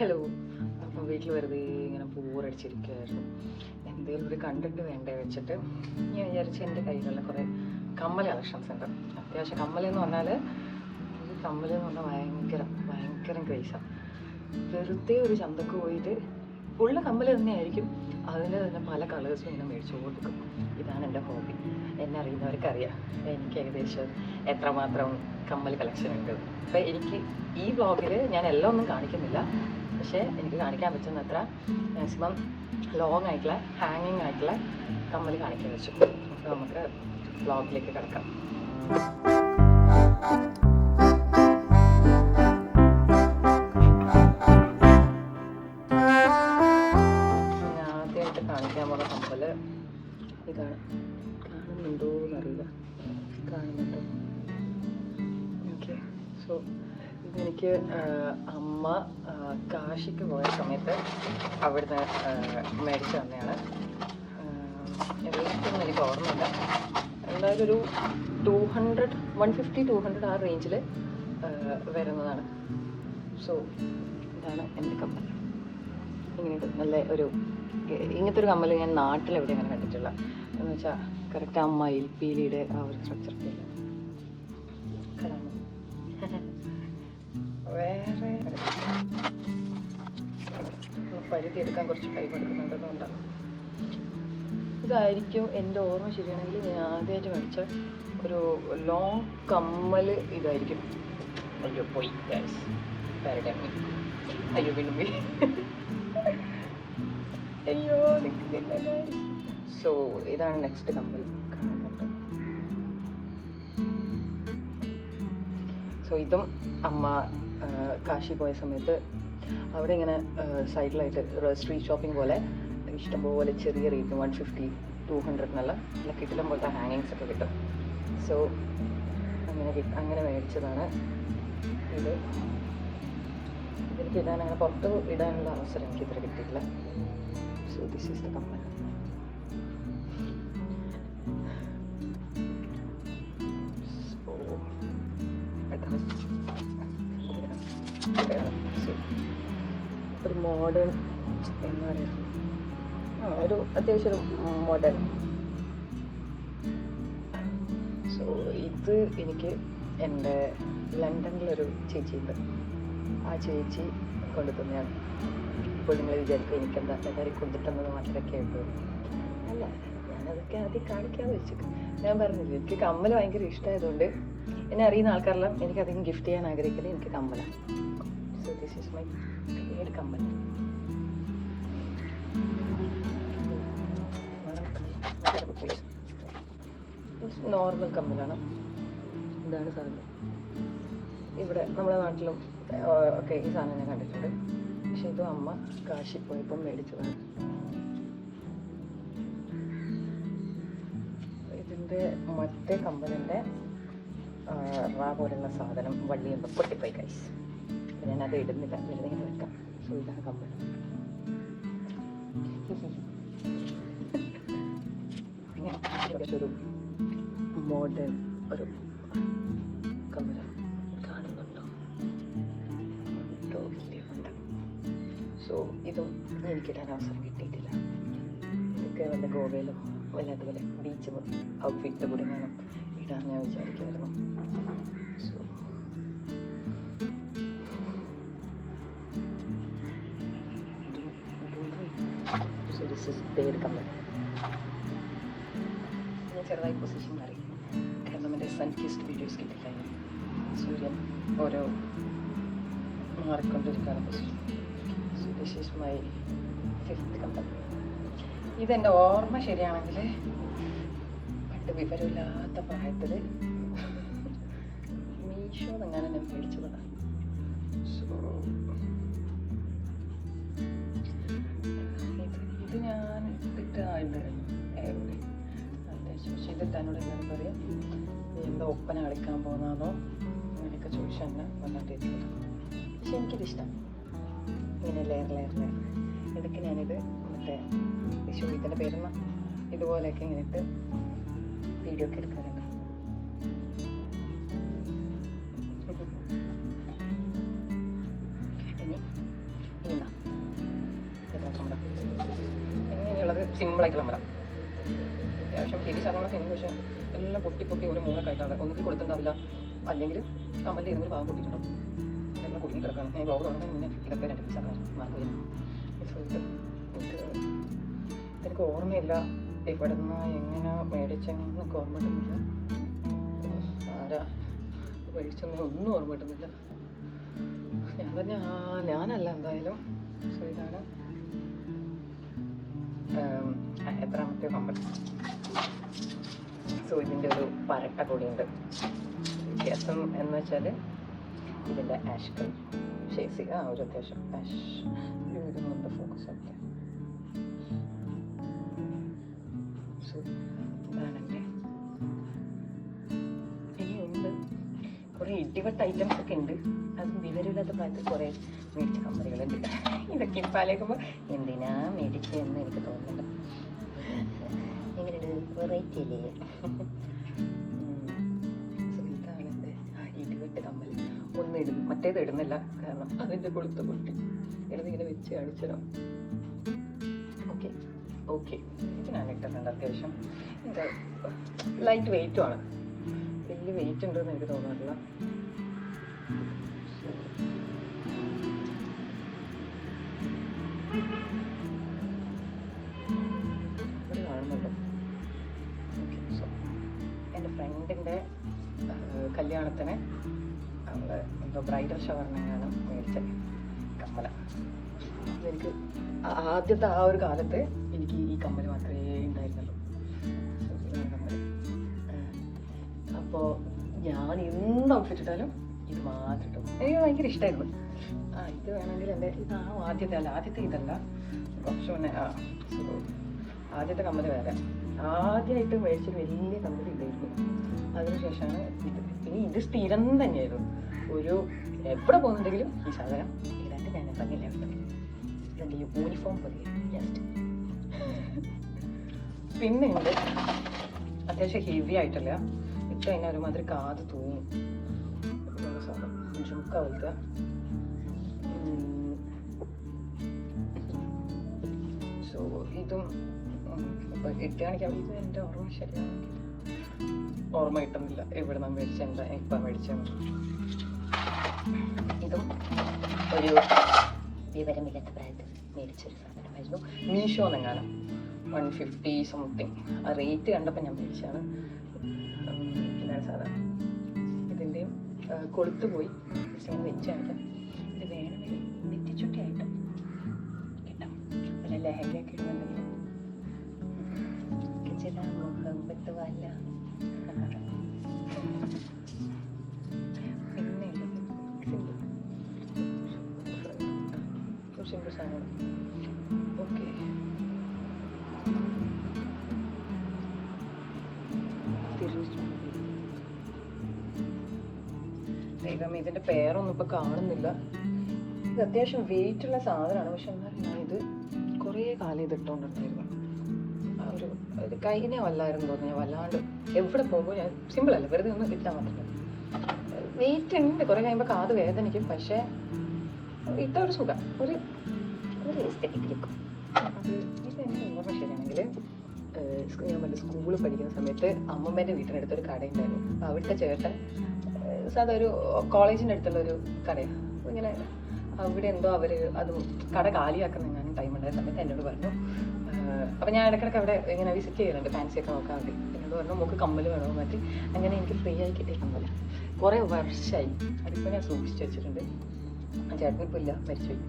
Hello. അപ്പം വീട്ടിൽ വെറുതെ ഇങ്ങനെ ബോറടിച്ചിരിക്കുകയായിരുന്നു. എന്തെങ്കിലും ഒരു കണ്ടന്റ് വേണ്ടേ വെച്ചിട്ട് ഞാൻ വിചാരിച്ച എൻ്റെ കയ്യിലുള്ള കുറേ കമ്മൽ കളക്ഷൻസ് ഉണ്ട്. അത്യാവശ്യം കമ്മലെന്ന് പറഞ്ഞാൽ ഈ കമ്മലെന്ന് പറഞ്ഞാൽ ഭയങ്കര ക്രേസാണ്. വെറുതെ ഒരു ചന്തക്ക് പോയിട്ട് ഉള്ള കമ്മൽ തന്നെയായിരിക്കും, അതിൻ്റെ തന്നെ പല കളേഴ്സും ഇങ്ങനെ മേടിച്ചു കൊടുക്കും. ഇതാണ് എൻ്റെ ഹോബി. എന്നെ അറിയുന്നവർക്കറിയാം എനിക്ക് ഏകദേശം എത്രമാത്രം കമ്മൽ കളക്ഷൻ ഉണ്ട്. അപ്പം എനിക്ക് ഈ വ്ളോഗിൽ ഞാൻ എല്ലാം ഒന്നും കാണിക്കുന്നില്ല, പക്ഷേ എനിക്ക് കാണിക്കാൻ പറ്റുന്ന അത്ര മാക്സിമം ലോങ് ആയിട്ടുള്ള ഹാങ്ങിങ് ആയിട്ടുള്ള കമ്മൽ കാണിക്കാൻ വെച്ചു. അപ്പോൾ നമുക്ക് വ്ളോഗിലേക്ക് കിടക്കാം. ഞാൻ ആദ്യമായിട്ട് കാണിക്കാൻ പോകുന്ന കമ്മൽ ഇതാണ്. കാണുന്നുണ്ടോ എന്നറിയില്ല, കാണുന്നുണ്ടോ? ഓക്കെ. സോ ഇതെനിക്ക് അമ്മ കാശിക്ക് പോയ സമയത്ത് അവിടുന്ന് മേടിച്ചു തന്നെയാണ്. റേറ്റൊന്നും എനിക്ക് ഓർമ്മയില്ല, എന്തായാലും ഒരു 150-200 ആ റേഞ്ചിൽ വരുന്നതാണ്. സോ ഇതാണ് എൻ്റെ കമ്മൽ. ഇങ്ങനെയൊക്കെ നല്ല ഇങ്ങനത്തെ ഒരു കമ്മൽ ഞാൻ നാട്ടിലെവിടെ അങ്ങനെ കണ്ടിട്ടുള്ള എന്ന് വെച്ചാൽ കറക്റ്റ് ആ മയിൽപ്പീലിയുടെ ആ ഒരു സ്ട്രക്ചറൊക്കെ ഇല്ല. വേറെ പരുത്തി എടുക്കാൻ കുറച്ച് ടൈം എടുക്കുന്നുണ്ടെന്നുണ്ടാകും. ഇതായിരിക്കും എൻ്റെ ഓർമ്മ ശരിയാണെങ്കിൽ ഞാൻ ആദ്യമായിട്ട് മേടിച്ച ഒരു ലോങ് കമ്മൽ ഇതായിരിക്കും. അയ്യോ പോയി അയ്യോ വീണ്ടും പോയി അയ്യോ നിൽക്കുന്നില്ല. സോ ഇതാണ് നെക്സ്റ്റ് കമ്മൽ. കാണുന്നുണ്ട്. സോ ഇതും അമ്മ കാശി പോയ സമയത്ത് അവിടെ ഇങ്ങനെ സൈഡിലായിട്ട് സ്ട്രീറ്റ് ഷോപ്പിംഗ് പോലെ ഇഷ്ടംപോലെ ചെറിയ റേറ്റ് 150-200 നല്ല കിട്ടിലും പോലത്തെ ഹാങ്ങിങ്സ് ഒക്കെ കിട്ടും. സോ അങ്ങനെ മേടിച്ചതാണ് ഇത്. ഇതെനിക്ക് അങ്ങനെ പുറത്ത് ഇടാനുള്ള അവസരം എനിക്ക് ഇത്ര കിട്ടിയിട്ടില്ല. സോ ദിസ് ഈസ് ദ കമ്മൽ. ഒരു മോഡേൺ എന്താ പറയുക, ഒരു അത്യാവശ്യം ഒരു മോഡേൺ. സോ ഇത് എനിക്ക് എൻ്റെ ലണ്ടനിലൊരു ചേച്ചിയുണ്ട്, ആ ചേച്ചി കൊണ്ടു തന്നെയാണ്. ഇപ്പോൾ നിങ്ങൾ വിചാരിക്കും എനിക്കെന്താ എല്ലാവരും കൊണ്ടിട്ടെന്നത് മാത്രമൊക്കെ ഉള്ളൂ. അല്ല, ഞാനതൊക്കെ ആദ്യം കാണിക്കാമെന്ന് വെച്ചിട്ട് ഞാൻ പറഞ്ഞില്ല, എനിക്ക് കമ്മൽ ഭയങ്കര ഇഷ്ടമായതുകൊണ്ട് എന്നെ അറിയുന്ന ആൾക്കാരെല്ലാം എനിക്കധികം ഗിഫ്റ്റ് ചെയ്യാൻ ആഗ്രഹിക്കുന്നത് എനിക്ക് കമ്മലാണ്. So this is my favourite കമ്മൽ. നോർമൽ കമ്മലാണ്. ഇതാണ് സാധനം. ഇവിടെ നമ്മുടെ നാട്ടിലും ഒക്കെ ഈ സാധനം ഞാൻ കണ്ടിട്ടുണ്ട്, പക്ഷെ ഇതും അമ്മ കാശി പോയപ്പം മേടിച്ചതാണ്. ഇതിൻ്റെ മറ്റേ കമ്പലിൻ്റെ റാ പോലുള്ള സാധനം വള്ളിയുമ്പോൾ പൊട്ടിപ്പോയി കൈസ്. ഞാനത് ഇടുന്നില്ല, വെറുതെ ഇങ്ങനെ വെക്കാം. സോ ഇതാണ് കമ്പൽ. ഒരു മോഡേൺ ഒരു കമ്മലാണ്. കാണുന്നുണ്ടോ? സോ ഇതും എനിക്കിടാൻ അവസരം കിട്ടിയിട്ടില്ല. ഇതൊക്കെ വല്ല ഗോവയിലോ വല്ലാത്തപോലെ ബീച്ച് ഔട്ട്ഫിറ്റിൻ്റെ കൂടെ വേണം ഇടാൻ ഞാൻ വിചാരിക്കുമായിരുന്നു. സോ ദിസ് ഇസ് തേർഡ് കമ്മൽ. ഞാൻ ചെറുതായി പൊസിഷൻ മാറി, കാരണം എൻ്റെ സൺ കിസ്ഡ് വീഡിയോസ് കിട്ടിക്കഴിഞ്ഞു. സൂര്യൻ ഓരോ മാറിക്കൊണ്ടിരിക്കുകയാണ് position. So this is my fifth കമ്മൽ. ഇതെൻ്റെ ഓർമ്മ ശരിയാണെങ്കിൽ പണ്ട് വിവരമില്ലാത്ത പ്രായത്തിൽ മീഷോ എങ്ങനെ ഞാൻ മേടിച്ചതാണ്. സോ ഇത് ഞാൻ ഇട്ടിട്ടുണ്ട് അത്യാവശ്യം. പക്ഷെ ഇത് തന്നോട് എല്ലാവരും പറയും നീ എന്താ ഒപ്പന കളിക്കാൻ പോകുന്നതോ അങ്ങനെയൊക്കെ ചോദിച്ചാൽ എന്നെ വന്നിട്ടില്ല. പക്ഷെ എനിക്കിതിഷ്ടം ഇങ്ങനെ ലെയർ ഇടയ്ക്ക് ഞാനിത് മറ്റേ ഇതിൻ്റെ പേരുന്ന ഇതുപോലെയൊക്കെ ഇങ്ങനെ ഇട്ട് വീഡിയോ ഒക്കെ എടുക്കാറുണ്ട്. ഇനി സിമ്പിളായിട്ടുള്ള കമ്മല. അത്യാവശ്യം ഹെവി സാധനങ്ങളൊക്കെ ഉണ്ട്, പക്ഷേ എല്ലാം പൊട്ടി പൊട്ടി ഒരു മൂന്നൊക്കെയായിട്ടാണ്. ഒന്നുകിൽ കൊടുത്തിട്ടുണ്ടാവില്ല, അല്ലെങ്കിൽ കമ്മലിൻ്റെ ഏതെങ്കിലും ഭാഗം പൊട്ടിയിട്ടുണ്ടാവും. എല്ലാം കുടുങ്ങി കിടക്കണം. ഞാൻ ബ്ലോഗ് തുടങ്ങുന്നതിന് മുന്നേ ഇതൊക്കെ 2 പീസാണ് മാർക്കില്ല. എനിക്ക് ഓർമ്മയില്ല എവിടെ നിന്ന് എങ്ങനെ മേടിച്ചെന്നൊക്കെ ഓർമ്മ കിട്ടുന്നില്ല. ആരാ മേടിച്ചെന്ന് ഒന്നും ഓർമ്മ കിട്ടുന്നില്ല. ഞാൻ തന്നെ ഞാനല്ല എന്തായാലും. സോ ഇതാണ് എത്രാമത്തെ കമ്മൽ. സോ ഇതിൻ്റെ ഒരു പരട്ട കൂടിയുണ്ട്. വ്യത്യാസം എന്ന് വെച്ചാൽ ഇതിൻ്റെ ആഷ് കളർ ഷേഡ്സ് ഒരു അത്യാവശ്യം ആഷ് ഇടുന്നുണ്ട് ഫോക്കസ് ഒക്കെ. സോ ഇതാണ് എൻ്റെ. ഇനിയുണ്ട് കുറേ ഇടിവട്ട ഐറ്റംസ് ഒക്കെ ഉണ്ട്. അതും വിവരമില്ലാത്ത പ്രായത്തിൽ കുറേ മേടിച്ച കമ്മലുകളുണ്ട്. ഇതൊക്കെ ഇപ്പം ആലോചിക്കുമ്പോൾ എന്തിനാ മേടിച്ചതെന്ന് എനിക്ക് തോന്നുന്നുണ്ട്. എങ്ങനെയുണ്ട്, വെറൈറ്റി അല്ലേ? ഇതാണ് എൻ്റെ ഇടിവെട്ട് കമ്മൽ. ഒന്ന് ഇടും, മറ്റേത് ഇടുന്നില്ല, കാരണം അതിൻ്റെ കൊളുത്ത പൊട്ടി. ഇങ്ങനെ വെച്ച് കാണിച്ചിടാം. ഓക്കെ ഓക്കെ, ഇത് ഞാൻ ഇട്ടിട്ടുണ്ട്. അത്യാവശ്യം ഇത് ലൈറ്റ് വെയിറ്റുമാണ്, വലിയ വെയിറ്റ് ഉണ്ടെന്ന് എനിക്ക് തോന്നാറില്ല. ഇത് കാണുന്നുണ്ടോ? ഓക്കെ. സോ എൻ്റെ ഫ്രണ്ടിൻ്റെ കല്യാണത്തിന് അവിടെ എന്തോ ബ്രൈഡൽ ഷവറിനെങ്ങാനും മേടിച്ച കമ്മല. എനിക്ക് ആദ്യത്തെ ആ ഒരു കാലത്ത് എനിക്ക് ഈ കമ്മൽ മാത്രമേ ഉണ്ടായിരുന്നുള്ളൂ. കമ്മൽ. അപ്പോൾ ഞാൻ എന്ത് ഔട്ട്ഫിറ്റ് ഇട്ടാലും ഇത് മാത്രം ഇട്ടു. എനിക്ക് ഭയങ്കര ഇഷ്ടമായിരുന്നു. ഇത് വേണമെങ്കിൽ എൻ്റെ ഇതാണ് ആദ്യത്തെ. അല്ല, ആദ്യത്തെ ഇതല്ല, കുറച്ച് മുന്നേ. സോ ആദ്യത്തെ കമ്മൽ വേറെ. ആദ്യമായിട്ട് മേടിച്ചൊരു വലിയ കമ്മൽ ഇതായിരുന്നു. അതിനുശേഷമാണ് ഇത്. ഇനി ഇത് സ്ഥിരം തന്നെയായിരുന്നു. ഒരു എവിടെ പോകുന്നുണ്ടെങ്കിലും ഈ സാധനം ഇതാണ്ട് ഞാൻ തങ്ങില്ല. ഇതെൻ്റെ യൂണിഫോം പോലെ ജസ്റ്റ്. പിന്നെ ഉണ്ട് അത്യാവശ്യം ഹെവി ആയിട്ടല്ല, ഇട്ട് കഴിഞ്ഞാൽ ഒരുമാതിരി കാത് തൂങ്ങും സാധനം, ജുംക്ക പോലത്തെ. സോ ഇതും ഇട്ട് കാണിക്കാൻ. ഇത് എൻ്റെ ഓർമ്മ ശരിയാണെങ്കിൽ ഓർമ്മ കിട്ടുന്നില്ല എവിടെ നിന്ന് മേടിച്ച, എന്താ ഇപ്പം മേടിച്ചത്. ഇതും ഒരു വിവരമില്ലാത്ത പ്രായത്തിൽ മേടിച്ചൊരു സാധനമായിരുന്നു. മീഷോ എന്നെങ്ങാനും 150 സംതിങ് ആ റേറ്റ് കണ്ടപ്പോൾ ഞാൻ മേടിച്ചതാണ്. ഇതാണ് സാധനം. ഇതിൻ്റെയും കൊളുത്ത് പോയി ഇങ്ങനെ വെച്ച് കാണിക്കാം. ഇത് വേണമെങ്കിൽ നെറ്റിച്ചുട്ടിയായിട്ട് കിട്ടാം. അല്ല ലഹങ്കയൊക്കെ ഇടുന്നുണ്ടെങ്കിൽ ചില മുഖത്ത് വല്ല. പിന്നെ സിമ്പിൾ സാധനം. ഓക്കെ. ദൈവം, ഇതിൻ്റെ പേരൊന്നും ഇപ്പോൾ കാണുന്നില്ല. ഇത് അത്യാവശ്യം വെയിറ്റുള്ള സാധനമാണ്, പക്ഷെ എന്നാൽ ഞാൻ ഇത് കുറേ കാലം ഇത് ഇട്ടുകൊണ്ടിരുന്നായിരുന്നു. ആ ഒരു കൈനെ വല്ലായിരുന്നു തോന്നുന്നു. ഞാൻ വല്ലാണ്ട് എവിടെ പോകുമ്പോൾ ഞാൻ സിമ്പിളല്ല, വെറുതെ ഒന്നും കിട്ടാൻ പറ്റില്ല. വെയിറ്റ് ഉണ്ട്, കുറേ കഴിയുമ്പോൾ കാത് വേദനിക്കും, പക്ഷേ ഇട്ട ഒരു സുഖം, ഒരു എസ്തെറ്റിക് ലുക്ക്. അത് ഇതെന്നെ ഓർമ്മ ശരിയാണെങ്കിൽ ഞാൻ പണ്ട് സ്കൂളിൽ പഠിക്കുന്ന സമയത്ത് അമ്മമ്മേൻ്റെ വീട്ടിനടുത്തൊരു കടയുണ്ടായിരുന്നു. അപ്പോൾ അവിടുത്തെ ചേട്ടൻ സാധാ ഒരു കോളേജിൻ്റെ അടുത്തുള്ള ഒരു കടയാണ്. അപ്പോൾ ഇങ്ങനെ അവിടെ എന്തോ അവർ അത് കട കാലിയാക്കുന്ന ഞാൻ ടൈം ഉണ്ടായ സമയത്ത് എന്നോട് പറഞ്ഞു. അപ്പോൾ ഞാൻ ഇടയ്ക്കിടയ്ക്ക് അവിടെ ഇങ്ങനെ വിസിറ്റ് ചെയ്യുന്നുണ്ട്, ഫാൻസിയൊക്കെ നോക്കാൻ വേണ്ടി. എന്നോട് പറഞ്ഞു നമുക്ക് കമ്മൽ വേണമെന്ന് പറ്റി. അങ്ങനെ എനിക്ക് ഫ്രീ ആയി കിട്ടിയ കമ്മല കുറേ വർഷമായി. അതിപ്പോൾ ഞാൻ സൂക്ഷിച്ച് വെച്ചിട്ടുണ്ട്. ചേട്ടനിപ്പോൾ ഇല്ല, മരിച്ചുപോയി.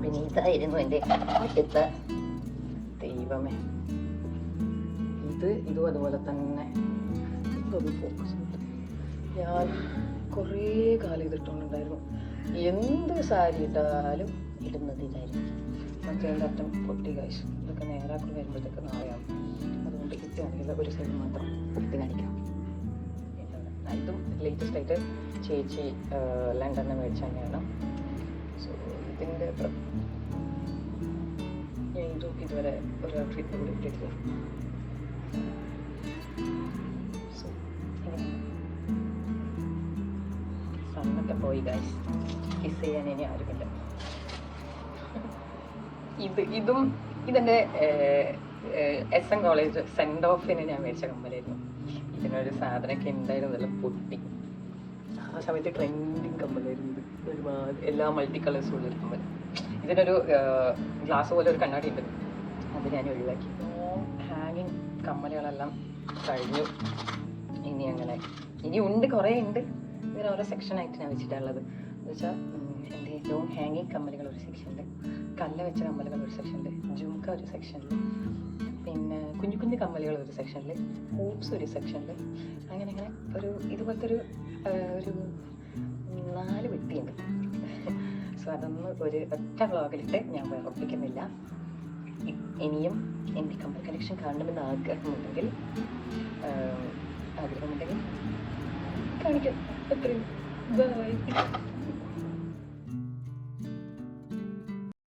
പിന്നെ ഇതായിരുന്നു എൻ്റെ അടുത്ത ദൈവമേ. ഇതും അതുപോലെ തന്നെ ഇതൊരു ഫോക്കസ്. ഞാൻ കുറേ കാലം ഇതിട്ടുണ്ടായിരുന്നു. എന്ത് സാരി ഇട്ടാലും ഇടുന്നത് ഇതായിരുന്നു. മറ്റേതിൻ്റെ അറ്റം പൊട്ടി കാശ്. ഇതൊക്കെ നേരാക്കി വരുമ്പോഴത്തേക്ക് നാളെയാവും. അതുകൊണ്ട് ഇട്ട് കാണിക്കില്ല, ഒരു സൈഡ് മാത്രം ഇട്ട് കാണിക്കാം. ഇതും ലേറ്റസ്റ്റ് ആയിട്ട് ചേച്ചി ലണ്ടനിൽ മേടിച്ച തന്നെയാണ്. സോ ഇതിൻ്റെ ഇതും ഇതുവരെ ഒരു ഔട്ട്ഫിറ്റ് കൂടി ഇട്ടിട്ടില്ല. സോ സണ്ണ ഒക്കെ പോയി ഗൈസ്. കിസ് ചെയ്യാൻ ഇനി ആരുമില്ല. ഇതെൻ്റെ SM കോളേജ് സെൻഡ് ഓഫിന് ഞാൻ മേടിച്ച കമ്മലായിരുന്നു. ഇതിനൊരു സാധനമൊക്കെ ഉണ്ടായിരുന്നല്ലോ, പൊട്ടി. ആ സമയത്ത് ട്രെൻഡിങ് കമ്മലായിരുന്നു ഇത്. ഒരുപാട് എല്ലാ മൾട്ടി കളേഴ്സും ഉള്ളൊരു കമ്മൽ. ഇതിനൊരു ഗ്ലാസ് പോലെ ഒരു കണ്ണാടി ഉണ്ട്, അത് ഞാൻ ഒഴിവാക്കി. ഹാങ്ങിങ് കമ്മലുകളെല്ലാം കഴിഞ്ഞു. ഇനി ഉണ്ട്, കുറേ ഉണ്ട്. ഇങ്ങനെ ഓരോ സെക്ഷനായിട്ട് ഞാൻ വെച്ചിട്ടുള്ളത്. എന്ന് വെച്ചാൽ എൻ്റെ ലോങ് ഹാങ്ങിങ് കമ്മലുകൾ ഒരു സെക്ഷനിൽ, കല്ല് വെച്ച കമ്മലുകൾ ഒരു സെക്ഷനിൽ, ജുംക്ക ഒരു സെക്ഷനിൽ, പിന്നെ കുഞ്ഞു കുഞ്ഞു കമ്മലുകൾ ഒരു സെക്ഷനിൽ, ഹൂപ്സ് ഒരു സെക്ഷനിൽ, അങ്ങനെ ഒരു ഇതുപോലത്തെ ഒരു 4 വെട്ടിയുണ്ട്. സോ അതൊന്നും ഒരു ഒറ്റ വ്ളോഗിലിട്ട് ഞാൻ ഉറപ്പിക്കുന്നില്ല. ഇനിയും എൻ്റെ കമ്മൽ കളക്ഷൻ കാണണമെന്ന് ആഗ്രഹമുണ്ടെങ്കിൽ കാണിക്കാം. അത്രയും ബൈ.